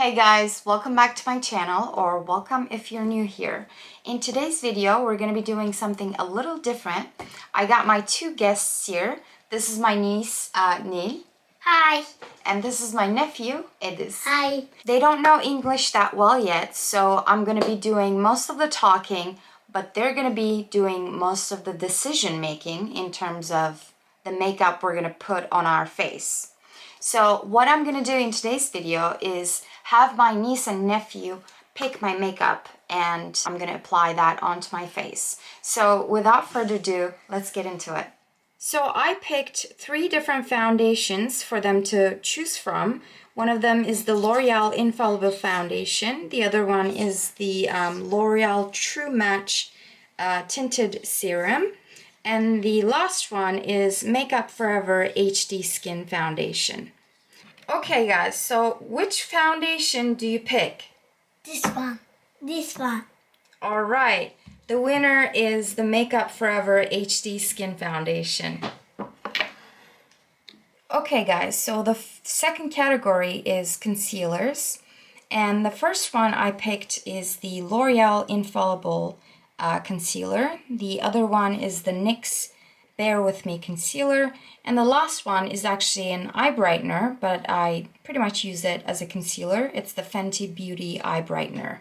Hey guys, welcome back to my channel, or welcome if you're new here. In today's video, we're going to be doing something a little different. I got my two guests here. This is my niece, Nil. Hi. And this is my nephew, Edis. Hi. They don't know English that well yet, so I'm going to be doing most of the talking, but they're going to be doing most of the decision making in terms of the makeup we're going to put on our face. So what I'm going to do in today's video is have my niece and nephew pick my makeup, and I'm going to apply that onto my face. So without further ado, let's get into it. So I picked 3 different foundations for them to choose from. One of them is the L'Oreal Infallible Foundation. The other one is the L'Oreal True Match Tinted Serum. And the last one is Makeup Forever HD Skin Foundation. Okay guys, so which foundation do you pick? This one. This one. Alright, the winner is the Makeup Forever HD Skin Foundation. Okay guys, so the second category is concealers. And the first one I picked is the L'Oreal Infallible Concealer. The other one is the NYX Bear With Me Concealer. And the last one is actually an eye brightener, but I pretty much use it as a concealer. It's the Fenty Beauty Eye Brightener.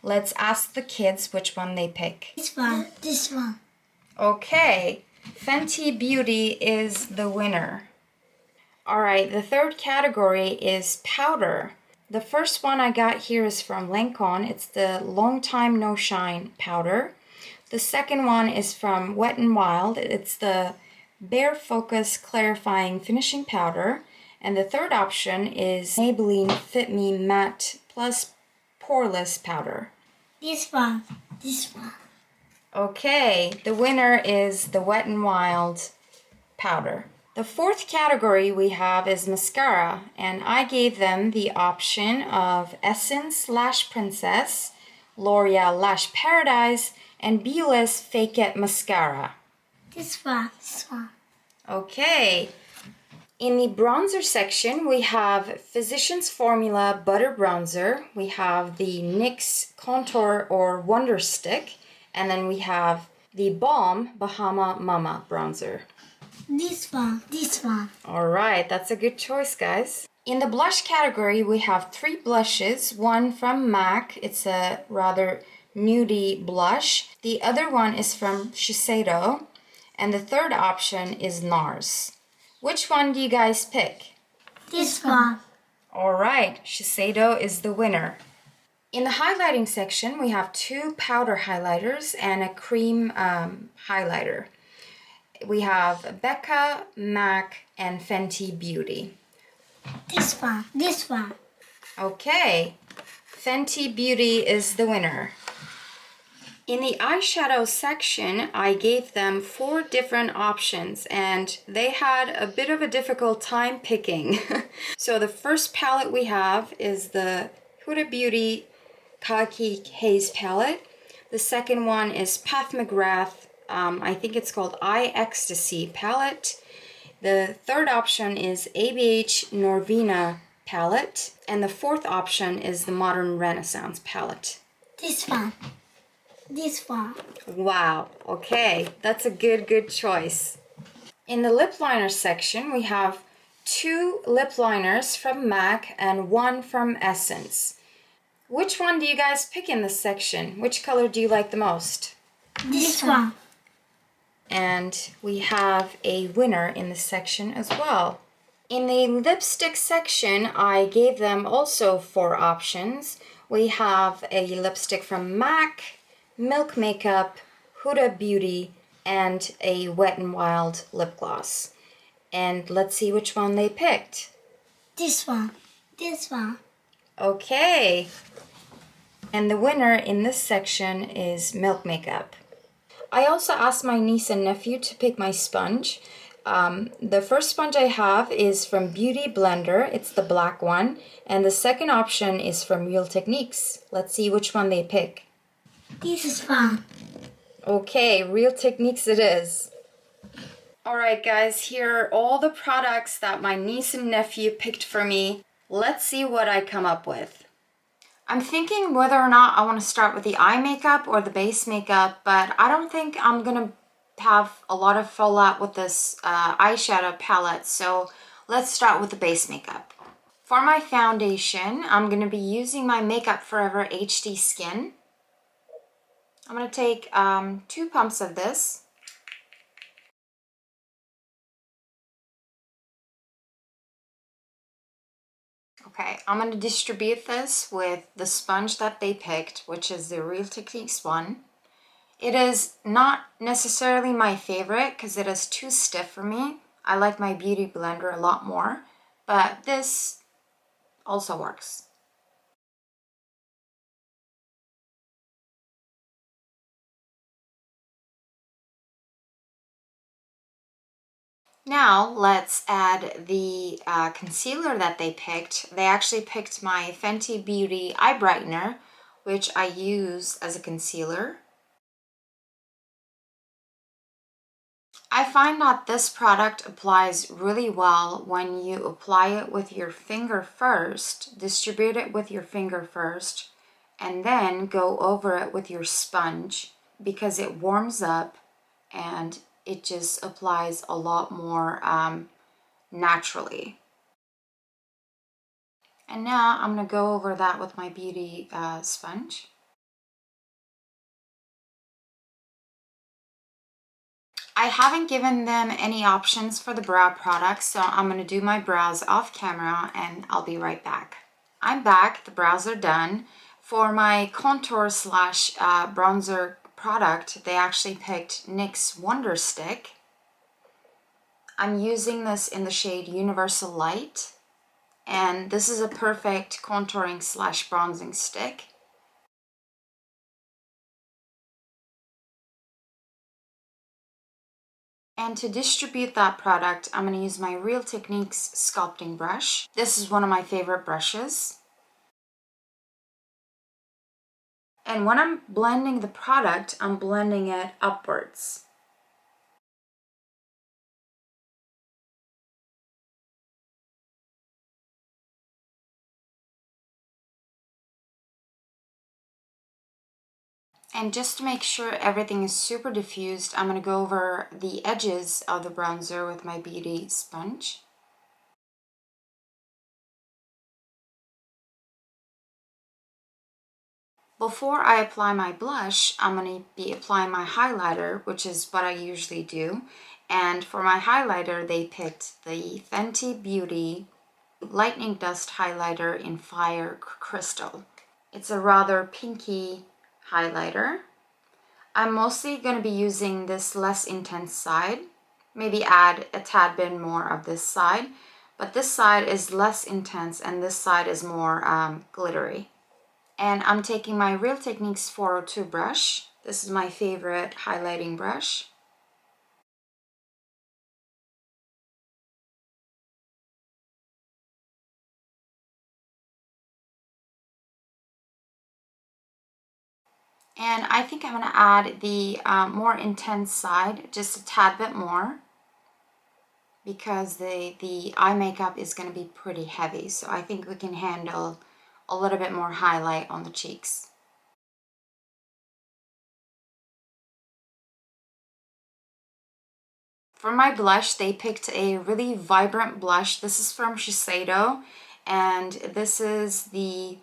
Let's ask the kids which one they pick. This one. This one. Okay, Fenty Beauty is the winner. Alright, the third category is powder. The first one I got here is from Lancome. It's the Long Time No Shine powder. The second one is from Wet n Wild. It's the Bare Focus Clarifying Finishing Powder. And the third option is Maybelline Fit Me Matte Plus Poreless Powder. This one. This one. Okay, the winner is the Wet n Wild powder. The fourth category we have is mascara, and I gave them the option of Essence Lash Princess, L'Oreal Lash Paradise, and Beulis Fake It Mascara. This one. This one. Okay. In the bronzer section, we have Physicians Formula Butter Bronzer. We have the NYX Contour or Wonder Stick. And then we have the Balm Bahama Mama Bronzer. This one. This one. Alright, that's a good choice, guys. In the blush category, we have 3 blushes. One from MAC. It's a rather nudie blush. The other one is from Shiseido. And the third option is NARS. Which one do you guys pick? This one. Alright, Shiseido is the winner. In the highlighting section, we have 2 powder highlighters and a cream highlighter. We have Becca, MAC, and Fenty Beauty. This one. This one. Okay, Fenty Beauty is the winner. In the eyeshadow section, I gave them 4 different options, and they had a bit of a difficult time picking. So the first palette we have is the Huda Beauty Khaki Haze palette. The second one is Pat McGrath, I think it's called Eye Ecstasy palette. The third option is ABH Norvina palette. And the fourth option is the Modern Renaissance palette. This one. This one. Wow, okay, that's a good choice. In the lip liner section, we have 2 lip liners from MAC and 1 from Essence. Which one do you guys pick in this section? Which color do you like the most? This one. And we have a winner in this section as well. In the lipstick section, I gave them also 4 options. We have a lipstick from MAC, Milk Makeup, Huda Beauty, and a Wet n Wild lip gloss. And let's see which one they picked. This one. This one. Okay. And the winner in this section is Milk Makeup. I also asked my niece and nephew to pick my sponge. The first sponge I have is from Beauty Blender. It's the black one. And the second option is from Real Techniques. Let's see which one they pick. This is one. Okay, Real Techniques it is. Alright guys, here are all the products that my niece and nephew picked for me. Let's see what I come up with. I'm thinking whether or not I want to start with the eye makeup or the base makeup, but I don't think I'm gonna have a lot of fallout with this eyeshadow palette, so let's start with the base makeup. For my foundation, I'm gonna be using my Makeup Forever HD Skin. I'm gonna take 2 pumps of this. Okay, I'm gonna distribute this with the sponge that they picked, which is the Real Techniques one. It is not necessarily my favorite because it is too stiff for me. I like my Beauty Blender a lot more, but this also works. Now let's add the concealer that they picked. They actually picked my Fenty Beauty Eye Brightener, which I use as a concealer. I find that this product applies really well when you apply it with your finger first, distribute it with your finger first, and then go over it with your sponge because it warms up and it just applies a lot more naturally. And now I'm going to go over that with my beauty sponge. I haven't given them any options for the brow products, so I'm going to do my brows off camera and I'll be right back. I'm back, the brows are done. For my contour slash bronzer product, they actually picked NYX Wonder Stick. I'm using this in the shade Universal Light, and this is a perfect contouring slash bronzing stick. And to distribute that product, I'm going to use my Real Techniques sculpting brush. This is one of my favorite brushes. And when I'm blending the product, I'm blending it upwards. And just to make sure everything is super diffused, I'm going to go over the edges of the bronzer with my beauty sponge. Before I apply my blush, I'm going to be applying my highlighter, which is what I usually do. And for my highlighter, they picked the Fenty Beauty Lightning Dust Highlighter in Fire Crystal. It's a rather pinky highlighter. I'm mostly going to be using this less intense side. Maybe add a tad bit more of this side. But this side is less intense and this side is more glittery. And I'm taking my Real Techniques 402 brush. This is my favorite highlighting brush. And I think I'm going to add the more intense side, just a tad bit more, because the eye makeup is going to be pretty heavy. So I think we can handle a little bit more highlight on the cheeks. For my blush, they picked a really vibrant blush. This is from Shiseido, and this is the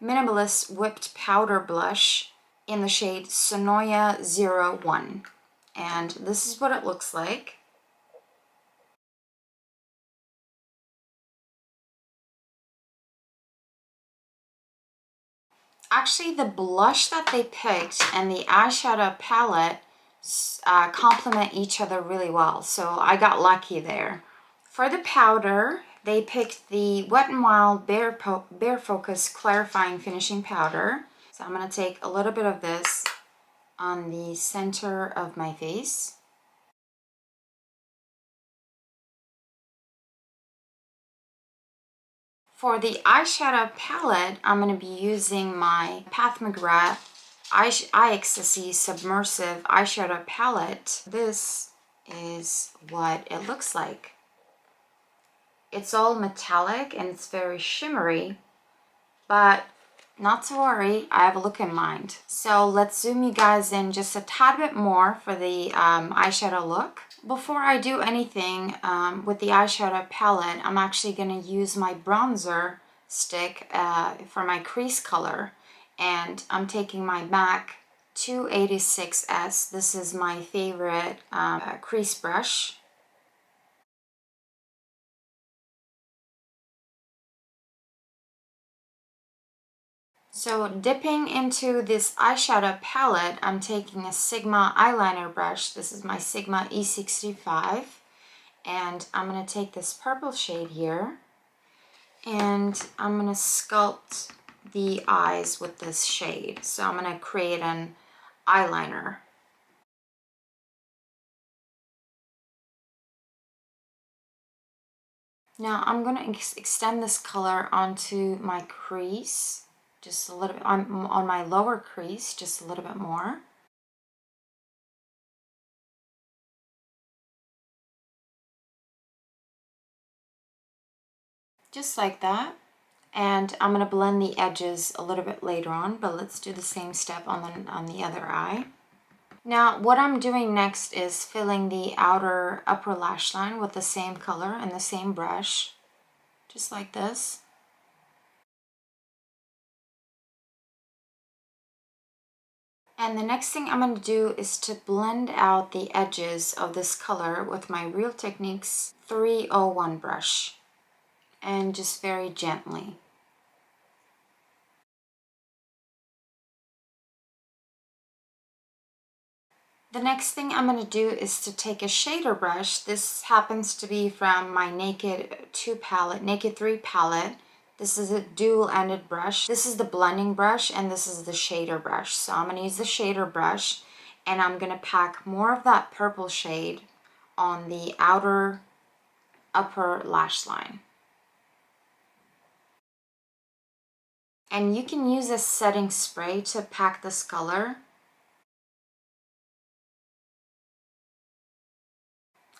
Minimalist Whipped Powder Blush in the shade Sonoya 01. And this is what it looks like. Actually, the blush that they picked and the eyeshadow palette complement each other really well, so I got lucky there. For the powder, they picked the Wet n Wild Bare Focus Clarifying Finishing Powder. So I'm going to take a little bit of this on the center of my face. For the eyeshadow palette, I'm going to be using my Pat McGrath Eye Ecstasy Submersive Eyeshadow Palette. This is what it looks like. It's all metallic and it's very shimmery, but Not to worry, I have a look in mind. So let's zoom you guys in just a tad bit more for the eyeshadow look. Before I do anything with the eyeshadow palette, I'm actually going to use my bronzer stick for my crease color. And I'm taking my MAC 286S. This is my favorite crease brush. So dipping into this eyeshadow palette, I'm taking a Sigma eyeliner brush. This is my Sigma E65. And I'm going to take this purple shade here. And I'm going to sculpt the eyes with this shade. So I'm going to create an eyeliner. Now I'm going to extend this color onto my crease. Just a little bit, on my lower crease, just a little bit more. Just like that. And I'm going to blend the edges a little bit later on, but let's do the same step on the other eye. Now what I'm doing next is filling the outer upper lash line with the same color and the same brush, just like this. And the next thing I'm going to do is to blend out the edges of this color with my Real Techniques 301 brush, and just very gently. The next thing I'm going to do is to take a shader brush. This happens to be from my Naked 2 palette, Naked 3 palette. This is a dual-ended brush. This is the blending brush and this is the shader brush. So I'm going to use the shader brush and I'm going to pack more of that purple shade on the outer upper lash line. And you can use a setting spray to pack this color.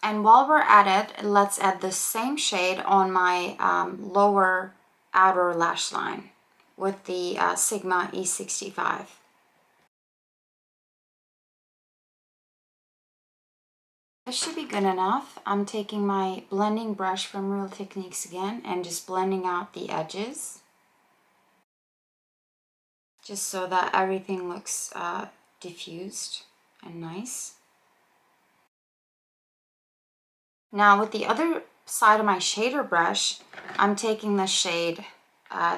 And while we're at it, let's add the same shade on my lower outer lash line with the Sigma E65. This should be good enough. I'm taking my blending brush from Real Techniques again and just blending out the edges, just so that everything looks diffused and nice. Now with the other side of my shader brush, I'm taking the shade,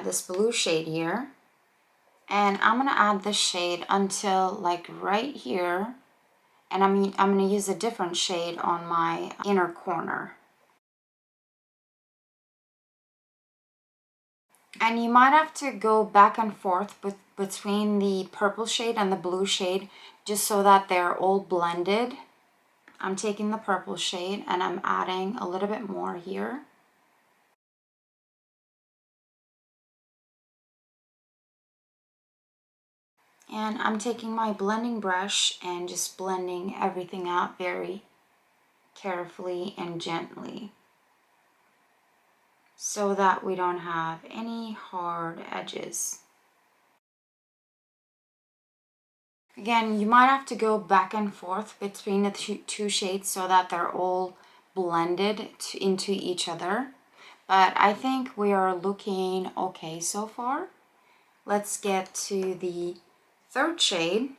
this blue shade here, and I'm going to add this shade until like right here, and I'm going to use a different shade on my inner corner. And you might have to go back and forth between the purple shade and the blue shade just so that they're all blended. I'm taking the purple shade and I'm adding a little bit more here. And I'm taking my blending brush and just blending everything out very carefully and gently, so that we don't have any hard edges. Again, you might have to go back and forth between the two shades so that they're all blended into each other. But I think we are looking okay so far. Let's get to the third shade.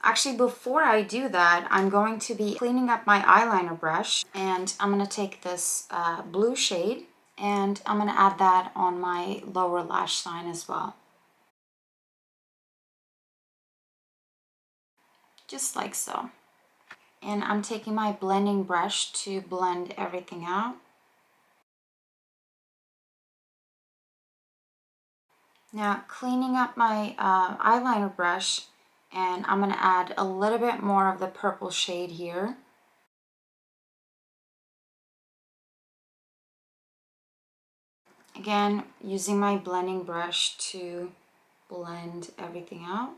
Actually, before I do that, I'm going to be cleaning up my eyeliner brush, and I'm going to take this blue shade and I'm going to add that on my lower lash line as well. Just like so. And I'm taking my blending brush to blend everything out. Now cleaning up my eyeliner brush, and I'm going to add a little bit more of the purple shade here. Again, using my blending brush to blend everything out.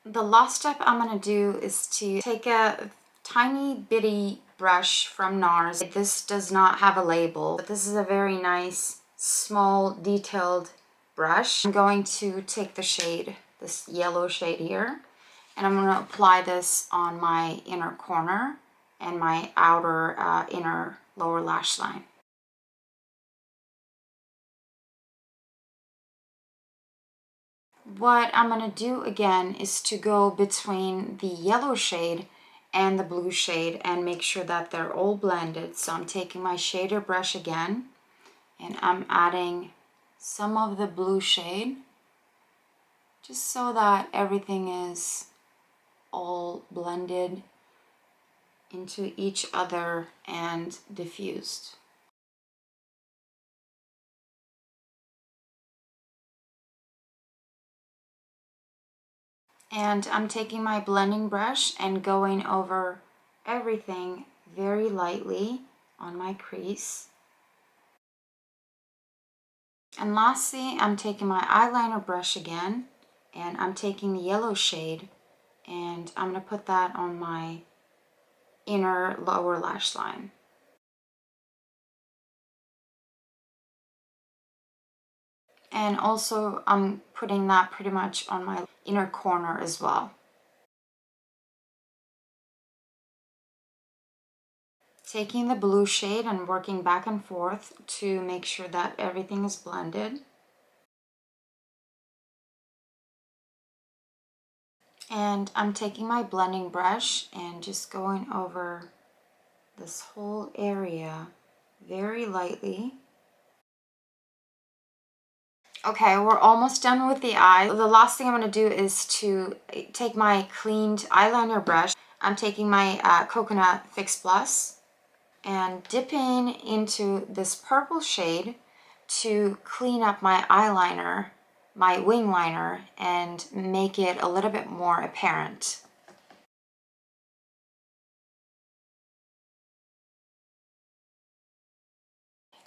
The last step I'm going to do is to take a tiny bitty brush from NARS. This does not have a label, but this is a very nice, small, detailed brush. I'm going to take the shade, this yellow shade here, and I'm going to apply this on my inner corner and my outer inner lower lash line. What I'm going to do again is to go between the yellow shade and the blue shade and make sure that they're all blended. So I'm taking my shader brush again and I'm adding some of the blue shade just so that everything is all blended into each other and diffused. And I'm taking my blending brush and going over everything very lightly on my crease. And lastly, I'm taking my eyeliner brush again, and I'm taking the yellow shade, and I'm going to put that on my inner lower lash line. And also, I'm putting that pretty much on my inner corner as well. Taking the blue shade and working back and forth to make sure that everything is blended. And I'm taking my blending brush and just going over this whole area very lightly. Okay, we're almost done with the eye. The last thing I'm going to do is to take my cleaned eyeliner brush. I'm taking my Coconut Fix Plus and dipping into this purple shade to clean up my eyeliner, my wing liner, and make it a little bit more apparent.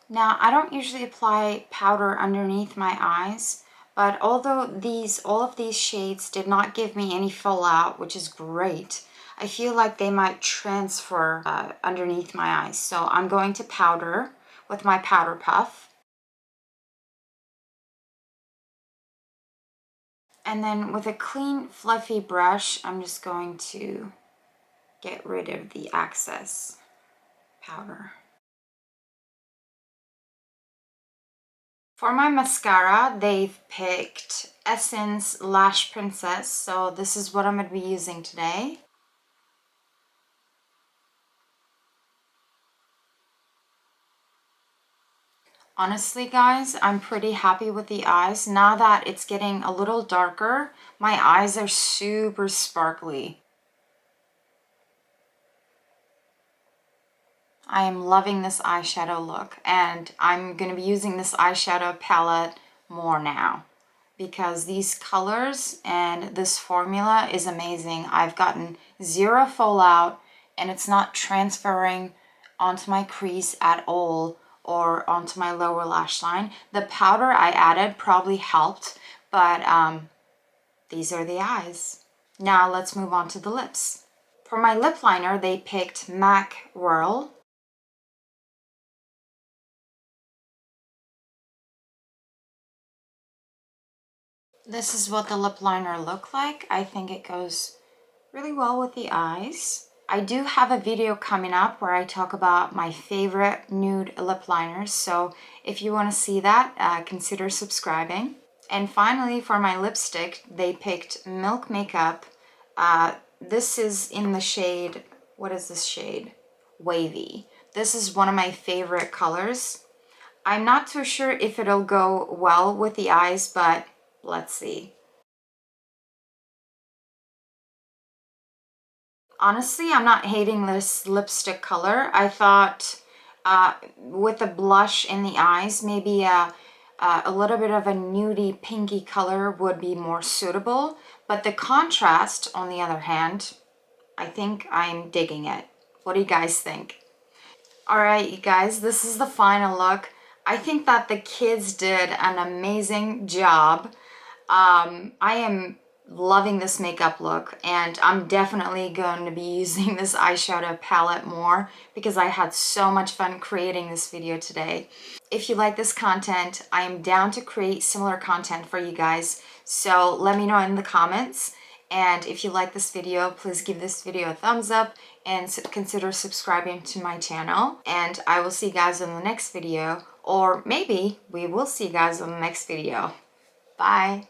Now, I don't usually apply powder underneath my eyes, but although all of these shades did not give me any fallout, which is great, I feel like they might transfer underneath my eyes. So I'm going to powder with my powder puff. And then with a clean, fluffy brush, I'm just going to get rid of the excess powder. For my mascara, they've picked Essence Lash Princess, so this is what I'm going to be using today. Honestly, guys, I'm pretty happy with the eyes. Now that it's getting a little darker, my eyes are super sparkly. I am loving this eyeshadow look, and I'm going to be using this eyeshadow palette more now because these colors and this formula is amazing. I've gotten zero fallout and it's not transferring onto my crease at all or onto my lower lash line. The powder I added probably helped, but these are the eyes. Now let's move on to the lips. For my lip liner, they picked MAC Whirl. This is what the lip liner looked like. I think it goes really well with the eyes. I do have a video coming up where I talk about my favorite nude lip liners, so if you want to see that, consider subscribing. And finally, for my lipstick, they picked Milk Makeup. This is in the shade, what is this shade? Wavy. This is one of my favorite colors. I'm not too sure if it'll go well with the eyes, but let's see. Honestly, I'm not hating this lipstick color. I thought with the blush in the eyes, maybe a little bit of a nudie pinky color would be more suitable. But the contrast, on the other hand, I think I'm digging it. What do you guys think? All right, you guys, this is the final look. I think that the kids did an amazing job. I am loving this makeup look, and I'm definitely going to be using this eyeshadow palette more because I had so much fun creating this video today. If you like this content, I am down to create similar content for you guys, so let me know in the comments. And if you like this video, please give this video a thumbs up and consider subscribing to my channel. And I will see you guys in the next video, or maybe we will see you guys in the next video. Bye!